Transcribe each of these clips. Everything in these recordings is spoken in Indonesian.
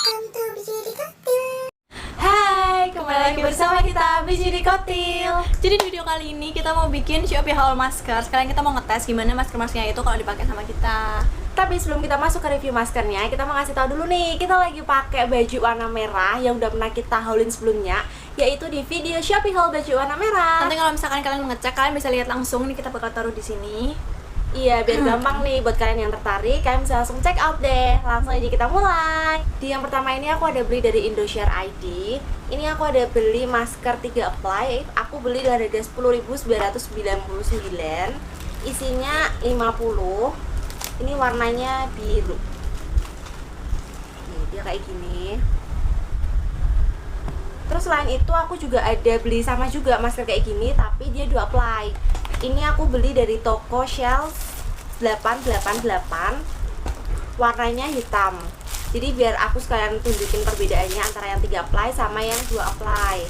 Welcome to Biji di Koktil. Hai, kembali lagi bersama kita Biji di Koktil. Jadi di video kali ini kita mau bikin Shopee haul masker. Sekarang kita mau ngetes gimana masker-maskernya itu kalau dipakai sama kita. Tapi sebelum kita masuk ke review maskernya, kita mau ngasih tahu dulu nih, kita lagi pakai baju warna merah yang udah pernah kita haulin sebelumnya, yaitu di video Shopee haul baju warna merah. Nanti kalau misalkan kalian mau ngecek, kalian bisa lihat langsung nih, kita bakal taruh di sini. Iya, biar gampang nih buat kalian yang tertarik, kalian bisa langsung check out deh. Langsung aja kita mulai. Di yang pertama ini aku ada beli dari Indoshare ID. Ini aku ada beli masker 3 apply. Aku beli dari harga 10.999. Isinya 50. Ini warnanya biru. Nih, dia kayak gini. Terus selain itu aku juga ada beli sama juga masker kayak gini, tapi dia 2 apply. Ini aku beli dari toko Shell 888. Warnanya hitam. Jadi biar aku sekalian tunjukin perbedaannya antara yang 3 apply sama yang 2 apply.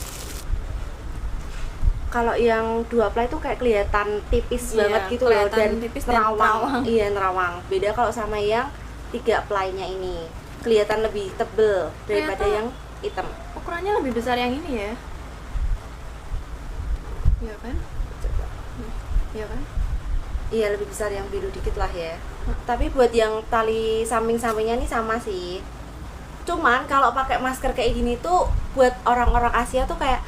Kalau yang 2 apply tuh kayak kelihatan tipis banget gitu loh, dan tipis nerawang. Iya, nerawang. Beda kalau sama yang 3 apply-nya ini. Kelihatan lebih tebel daripada yang hitam. Ukurannya lebih besar yang ini ya. Iya kan? Iya kan? Iya, lebih besar yang biru dikit lah ya. Tapi buat yang tali samping-sampingnya nih sama sih. Cuman kalau pakai masker kayak gini tuh buat orang-orang Asia tuh kayak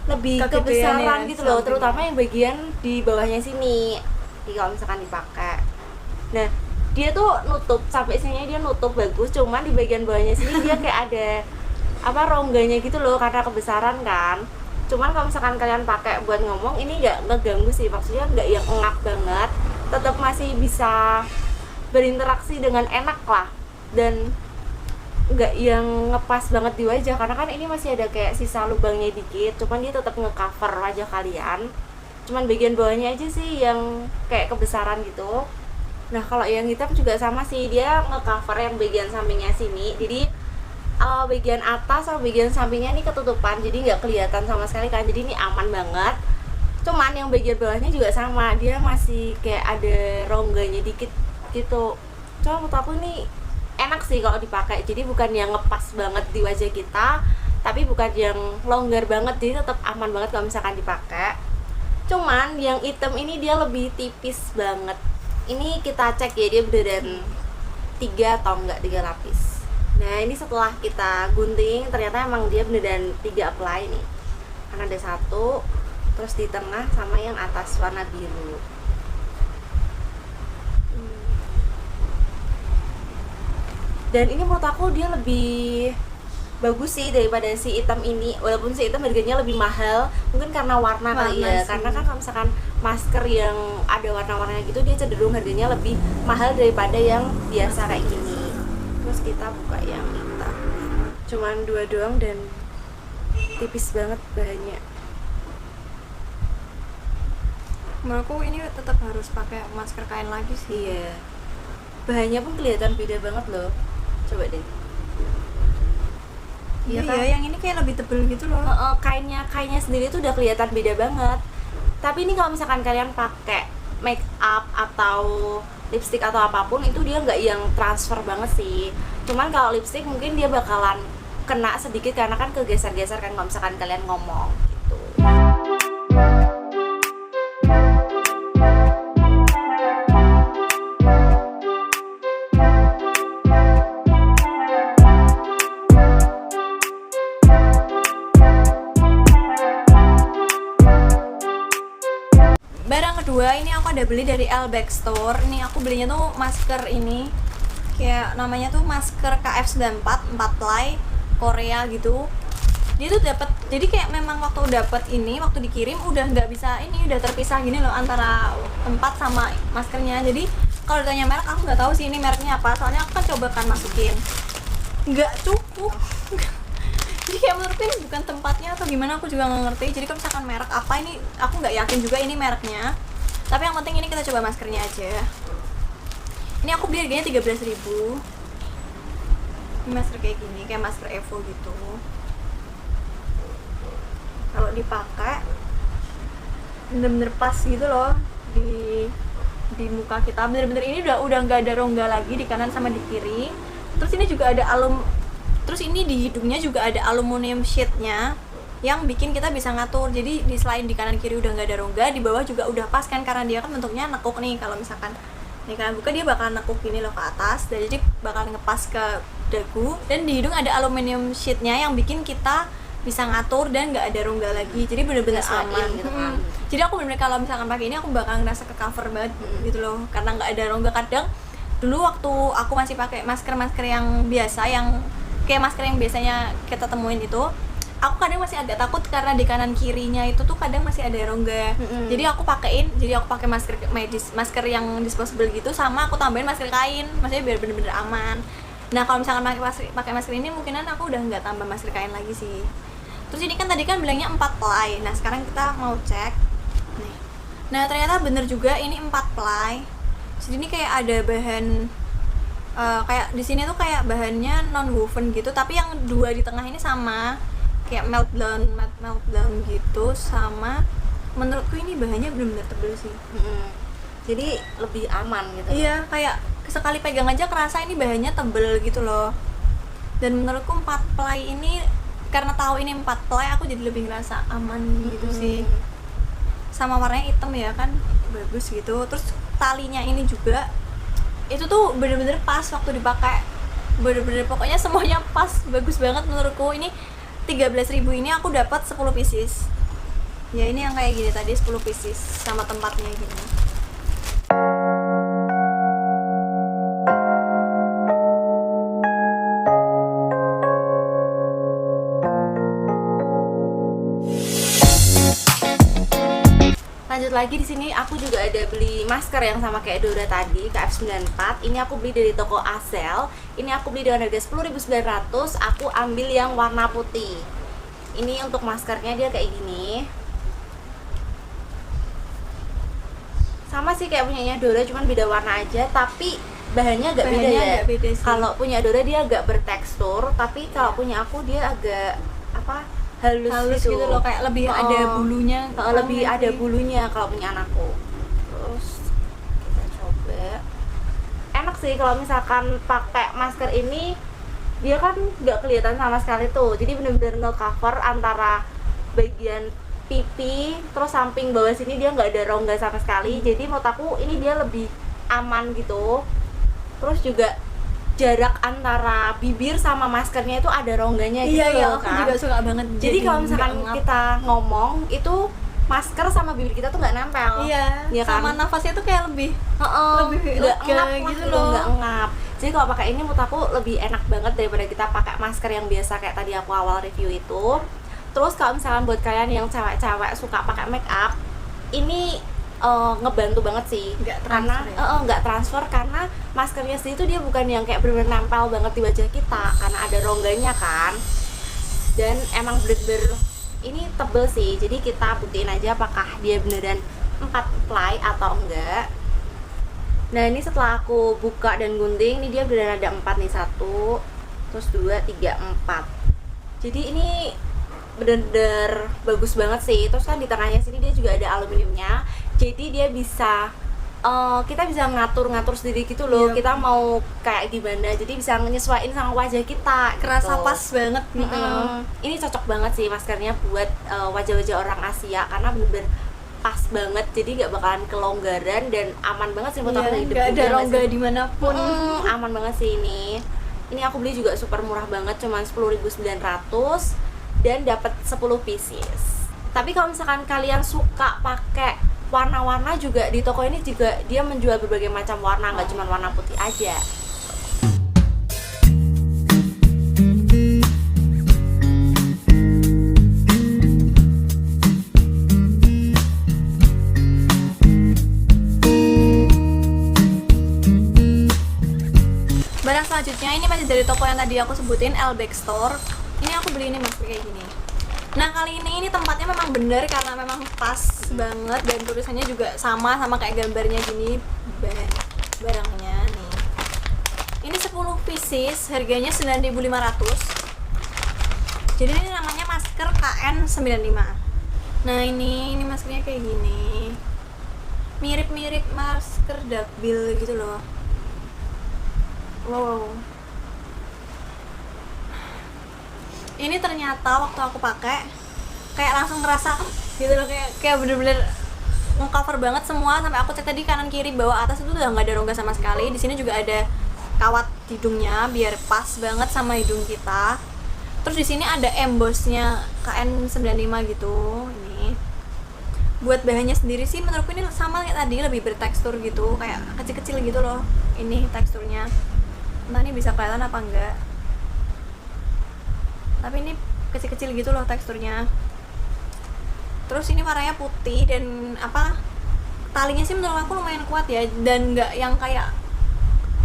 lebih Kegedean kebesaran ya, gitu loh, sampingnya. terutama yang bagian di bawahnya sini. Jadi kalau misalkan dipakai. Nah, dia tuh nutup sampai sininya, dia nutup bagus, cuman di bagian bawahnya sini dia kayak ada rongganya gitu loh karena kebesaran kan. Cuman kalau misalkan kalian pakai buat ngomong, ini nggak ngeganggu sih, maksudnya nggak yang engap banget, tetap masih bisa berinteraksi dengan enak lah, dan nggak yang ngepas banget di wajah, karena kan ini masih ada kayak sisa lubangnya dikit, cuman dia tetap ngecover wajah kalian. Cuman bagian bawahnya aja sih yang kayak kebesaran gitu. Nah kalau yang hitam juga sama sih, dia ngecover yang bagian sampingnya sini, jadi bagian atas sama bagian sampingnya ini ketutupan, jadi nggak kelihatan sama sekali kan, jadi ini aman banget. Cuman yang bagian bawahnya juga sama, dia masih kayak ada rongganya dikit gitu. Cuma menurut aku ini enak sih kalau dipakai, jadi bukan yang ngepas banget di wajah kita, tapi bukan yang longgar banget, jadi tetap aman banget kalau misalkan dipakai. Cuman yang hitam ini dia lebih tipis banget. Ini kita cek ya, dia beneran 3 atau enggak 3 lapis. Nah ini setelah kita gunting, ternyata emang dia beneran 3 apply nih. Kan ada 1, terus di tengah sama yang atas warna biru. Dan ini menurut aku dia lebih bagus sih daripada si hitam ini. Walaupun si hitam harganya lebih mahal, mungkin karena warna kali ya. sih. Karena kan kalau misalkan masker yang ada warna-warnanya gitu, dia cenderung harganya lebih mahal daripada yang biasa kayak gini. Terus kita buka yang hitam, cuman 2 doang dan tipis banget bahannya. Menurutku ini tetap harus pakai masker kain lagi sih. Iya, bahannya pun kelihatan beda banget loh. Coba deh. Iya, kan? yang ini kayak lebih tebel gitu loh. Kainnya sendiri tuh udah kelihatan beda banget. Tapi ini kalau misalkan kalian pakai make up atau lipstick atau apapun, itu dia nggak yang transfer banget sih. Cuman kalau lipstick mungkin dia bakalan kena sedikit karena kan kegeser-geser kan kalau misalkan kalian ngomong gitu. Barang kedua ini aku ada beli dari Lbeck Store. Ini aku belinya tuh masker ini, kayak namanya tuh masker KF94 4 ply Korea gitu. Dia tuh dapat, jadi kayak memang waktu dapat ini, waktu dikirim udah nggak bisa, ini udah terpisah gini loh antara tempat sama maskernya. Jadi kalau ditanya merek, aku nggak tahu sih ini mereknya apa, soalnya aku kan coba kan masukin, nggak cukup. Jadi kayak menurutku ini bukan tempatnya atau gimana, aku juga nggak ngerti. Jadi kalau misalkan merek apa ini, aku nggak yakin juga ini mereknya. Tapi yang penting ini kita coba maskernya aja. Ini aku beli harganya 13.000. Ini masker kayak gini, kayak masker Evo gitu. Kalau dipakai bener-bener pas gitu loh di muka kita. Bener-bener ini udah nggak ada rongga lagi di kanan sama di kiri. Terus ini juga ada alum Terus ini di hidungnya juga ada aluminium sheetnya yang bikin kita bisa ngatur. Jadi di selain di kanan kiri udah nggak ada rongga, di bawah juga udah pas kan, karena dia kan bentuknya nekuk nih. Kalau misalkan nih kalian buka, dia bakal nekuk gini loh ke atas, dan jadi bakal ngepas ke dagu. Dan di hidung ada aluminium sheetnya yang bikin kita bisa ngatur dan nggak ada rongga lagi. Jadi bener-bener aman gitu kan. Jadi aku bener-bener kalau misalkan pakai ini aku bakal ngerasa ke cover banget gitu loh, karena nggak ada rongga. Kadang dulu waktu aku masih pakai masker yang biasa, yang kayak masker yang biasanya kita temuin itu, aku kadang masih agak takut karena di kanan kirinya itu tuh kadang masih ada rongga. Jadi aku pakai masker medis, masker yang disposable gitu, sama aku tambahin masker kain, maksudnya biar bener-bener aman. Nah kalau misalkan pakai masker ini mungkinan aku udah nggak tambah masker kain lagi sih. Terus ini kan tadi kan bilangnya 4 ply. Nah sekarang kita mau cek nih. Nah ternyata bener juga ini 4 ply. Jadi ini kayak ada bahan kayak di sini tuh kayak bahannya non woven gitu, tapi yang dua di tengah ini sama, kayak melt down gitu. Sama menurutku ini bahannya benar-benar tebel sih. Jadi lebih aman gitu. Iya, kayak sekali pegang aja kerasa ini bahannya tebel gitu loh. Dan menurutku 4 ply ini, karena tahu ini 4 ply, aku jadi lebih ngerasa aman gitu sih. Sama warnanya hitam ya kan, bagus gitu. Terus talinya ini juga itu tuh bener-bener pas waktu dipakai, bener-bener pokoknya semuanya pas, bagus banget menurutku. Ini 13.000 ini aku dapat 10 pieces ya, ini yang kayak gini tadi 10 pieces sama tempatnya gini. Lanjut lagi, di sini aku juga ada beli masker yang sama kayak Dora tadi, KF94. Ini aku beli dari toko Azel. Ini aku beli dengan harga 10.900. Aku ambil yang warna putih. Ini untuk maskernya dia kayak gini. Sama sih kayak punyanya Dora, cuman beda warna aja, tapi bahannya agak beda ya. Kalau punya Dora dia agak bertekstur, tapi kalau punya aku dia agak halus gitu loh, kayak lebih ada bulunya. Lebih ada bulunya kalau punya anakku. Terus kita coba. Enak sih kalau misalkan pakai masker ini, dia kan nggak kelihatan sama sekali tuh. Jadi bener-bener nge-cover antara bagian pipi, terus samping bawah sini dia nggak ada rongga sama sekali. Jadi menurut aku ini dia lebih aman gitu. Terus juga jarak antara bibir sama maskernya itu ada rongganya gitu loh kan. Aku juga suka banget. Jadi kalau misalkan kita ngomong itu masker sama bibir kita tuh nggak nempel. Iya. Ya kan? Sama nafasnya tuh kayak lebih nggak ngap gitu loh. Nggak ngap. Jadi kalau pakai ini menurut aku lebih enak banget daripada kita pakai masker yang biasa kayak tadi aku awal review itu. Terus kalau misalkan buat kalian yang cewek-cewek suka pakai make up, ini ngebantu banget sih, karena nggak transfer, karena maskernya sendiri tuh dia bukan yang kayak bener-bener nempel banget di wajah kita, karena ada rongganya kan, dan emang bener-bener ini tebel sih. Jadi kita buktiin aja apakah dia beneran 4 ply atau enggak. Nah ini setelah aku buka dan gunting, ini dia beneran ada 4 nih, 1, terus 2, 3, 4. Jadi ini bener-bener bagus banget sih. Terus kan di tengahnya sini dia juga ada aluminiumnya, jadi dia bisa kita bisa ngatur sendiri gitu loh. Kita mau kayak gimana, jadi bisa menyesuaikan sama wajah kita, kerasa gitu. pas banget gitu. Ini cocok banget sih maskernya buat wajah-wajah orang Asia, karena bener-bener pas banget, jadi nggak bakalan kelonggaran dan aman banget sih buat orang nggak ada rongga dimanapun. Aman banget sih ini. Ini aku beli juga super murah banget, cuman 10.900 dan dapat 10 pieces. Tapi kalau misalkan kalian suka pakai warna-warna juga, di toko ini juga dia menjual berbagai macam warna, nggak cuma warna putih aja. Barang selanjutnya ini masih dari toko yang tadi aku sebutin, Elbeck Store. Ini aku beli ini masker kayak gini. Nah kali ini tempatnya memang bener karena memang pas banget, dan tulisannya juga sama kayak gambarnya gini barangnya nih. Ini 10 pieces, harganya 9.500. Jadi ini namanya masker KN95. Nah ini maskernya kayak gini, mirip-mirip masker Dakbil gitu loh. Wow. ini ternyata waktu aku pakai kayak langsung ngerasa gitu loh, kayak bener-bener mengcover banget semua. Sampai aku cek tadi kanan kiri bawah atas itu udah nggak ada rongga sama sekali. Di sini juga ada kawat hidungnya biar pas banget sama hidung kita. Terus di sini ada embossnya KN95 gitu. Ini buat bahannya sendiri sih menurutku ini sama kayak tadi, lebih bertekstur gitu, kayak kecil-kecil gitu loh ini teksturnya. Entah ini bisa kelihatan apa enggak, tapi ini kecil-kecil gitu loh teksturnya. Terus ini warnanya putih dan apa, talinya sih menurut aku lumayan kuat ya, dan nggak yang kayak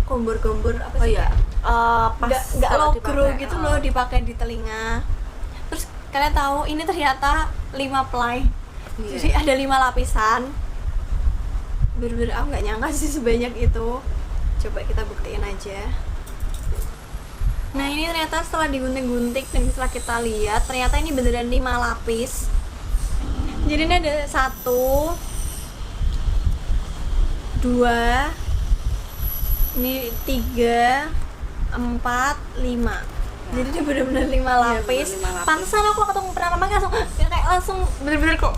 gombor-gombor apa sih, nggak logro gitu loh dipakai di telinga. Terus kalian tahu ini ternyata 5 ply, jadi ada 5 lapisan. Bener-bener aku nggak nyangka sih sebanyak itu. Coba kita buktiin aja. Nah ini ternyata setelah digunting-gunting dan setelah kita lihat, ternyata ini beneran 5 lapis. Jadi ini ada 1, 2, ini 3, 4, 5. Jadi ini bener-bener 5 lapis. Pantesan aku ketemu pertama kali langsung bener-bener kok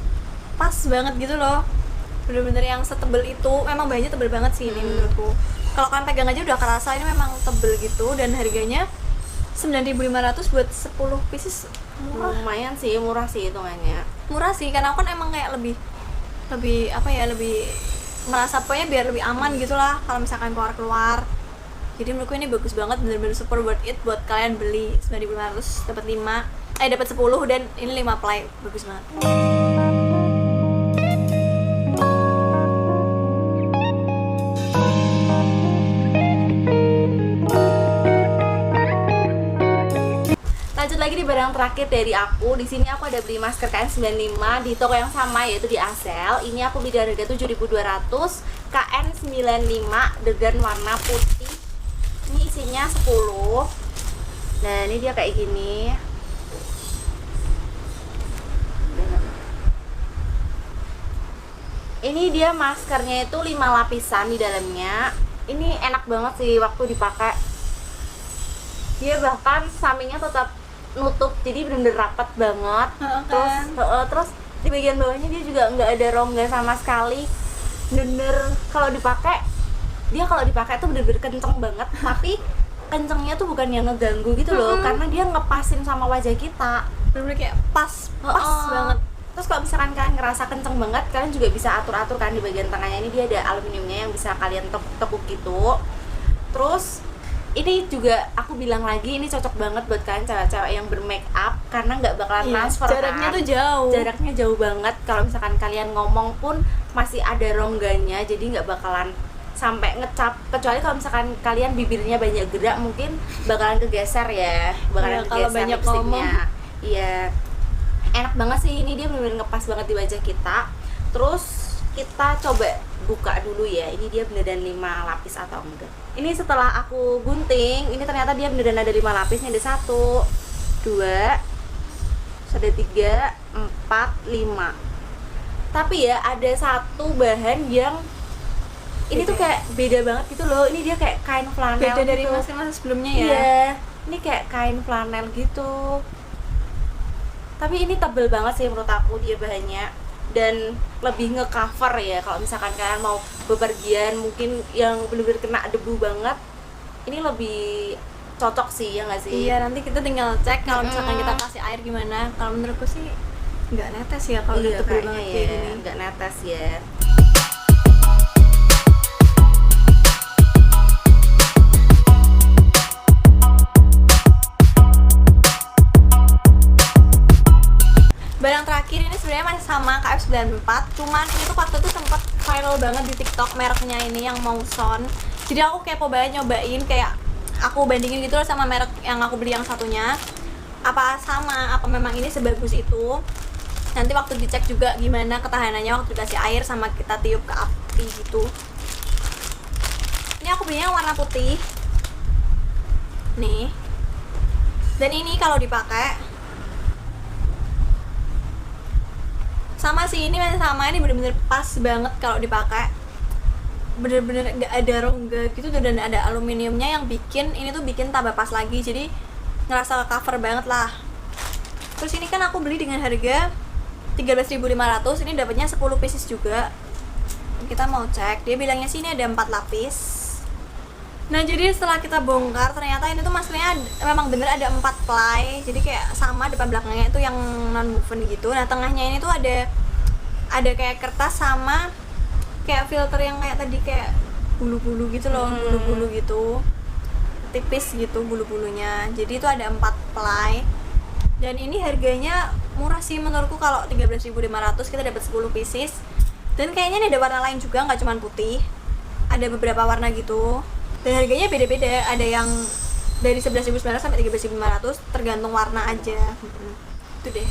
pas banget gitu loh. Bener-bener yang setebel itu. Memang bahannya tebel banget sih ini menurutku. Kalau kalian pegang aja udah kerasa ini memang tebel gitu, dan harganya 9.500 buat 10 pieces. Lumayan sih, murah sih hitungannya. Murah sih, karena aku kan emang kayak lebih apa ya, lebih merasa pokoknya biar lebih aman gitulah kalau misalkan keluar. Jadi menurutku ini bagus banget, bener-bener super worth it buat kalian beli. 9.500 dapat 5, dapat 10, dan ini 5 ply, bagus banget. Lanjut lagi di barang terakhir dari aku. Di sini aku ada beli masker KN95 di toko yang sama, yaitu di Asel. Ini aku beli dari harga 7.200, KN95 dengan warna putih. Ini isinya 10. Nah, ini dia kayak gini. Ini dia maskernya itu 5 lapisan di dalamnya. Ini enak banget sih waktu dipakai. Dia bahkan sampingnya tetap nutup, jadi bener-bener rapat banget. Terus di bagian bawahnya dia juga nggak ada rongga sama sekali. Bener kalau dipakai tuh bener-bener kenceng banget. Tapi kencengnya tuh bukan yang ngeganggu gitu loh, karena dia ngepasin sama wajah kita. Bener-bener kayak pas banget. Terus kalau misalkan kalian ngerasa kenceng banget, kalian juga bisa atur-atur kan di bagian tengahnya. Ini dia ada aluminiumnya yang bisa kalian tepuk gitu. Terus ini juga aku bilang lagi, ini cocok banget buat kalian cewek-cewek yang bermake up, karena nggak bakalan transfer. Jaraknya tuh jauh. Jaraknya jauh banget. Kalau misalkan kalian ngomong pun masih ada rongganya, jadi nggak bakalan sampai ngecap. Kecuali kalau misalkan kalian bibirnya banyak gerak, mungkin bakalan kegeser ya, bakalan kegeser kalau banyak lipstiknya. Iya, enak banget sih ini, dia benar-benar ngepas banget di wajah kita. Terus kita coba buka dulu ya, ini dia beneran 5 lapis atau enggak. Ini setelah aku gunting, ini ternyata dia beneran ada 5 lapis. Ini ada 1, 2, ada 3, 4, 5. Tapi ya ada satu bahan yang ini tuh kayak beda banget gitu loh. Ini dia kayak kain flanel. Beda gitu. dari masker sebelumnya ya. Iya, ini kayak kain flanel gitu. Tapi ini tebel banget sih menurut aku dia bahannya, dan lebih nge-cover ya kalau misalkan kalian mau bepergian mungkin yang bener-bener kena debu banget. Ini lebih cocok sih, ya nggak sih? Iya, nanti kita tinggal cek kalau misalkan kita kasih air gimana. Kalau menurutku sih nggak netes ya kalau udah tebel banget kayak gini. Nggak netes ya. Barang terakhir ini sebenarnya masih sama KF94, cuman ini tuh waktu itu sempet viral banget di TikTok mereknya ini yang Mouson. Jadi aku kepo banget nyobain, kayak aku bandingin gitu loh sama merek yang aku beli yang satunya. Apa sama, apa memang ini sebagus itu. Nanti waktu dicek juga gimana ketahanannya waktu dikasih air sama kita tiup ke api gitu. Ini aku belinya yang warna putih. Nih. Dan ini kalau dipakai sama sih, ini masih sama, ini bener-bener pas banget kalau dipakai. Bener-bener nggak ada rongga gitu, dan ada aluminiumnya yang bikin ini tuh bikin tambah pas lagi. Jadi ngerasa cover banget lah Terus ini kan aku beli dengan harga 13.500, ini dapatnya 10 pieces juga. Kita mau cek, dia bilangnya sih ini ada 4 lapis. Nah jadi setelah kita bongkar ternyata ini tuh maskernya memang bener ada 4 ply. Jadi kayak sama depan belakangnya itu yang non woven gitu. Nah tengahnya ini tuh ada kayak kertas sama kayak filter yang kayak tadi kayak bulu-bulu gitu loh, bulu-bulu gitu tipis gitu bulu-bulunya. Jadi itu ada 4 ply. Dan ini harganya murah sih menurutku, kalau 13.500 kita dapat 10 pieces. Dan kayaknya ini ada warna lain juga, nggak cuma putih. Ada beberapa warna gitu. Dan harganya beda-beda, ada yang dari 11.900 sampai 13.500 tergantung warna aja. Itu deh.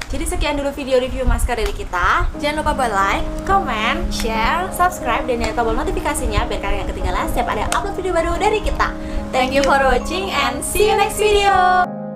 Jadi sekian dulu video review masker dari kita. Jangan lupa buat like, Comment, share. subscribe, dan nyalain tombol notifikasinya biar kalian gak ketinggalan setiap ada upload video baru dari kita. Thank you for watching and see you next video.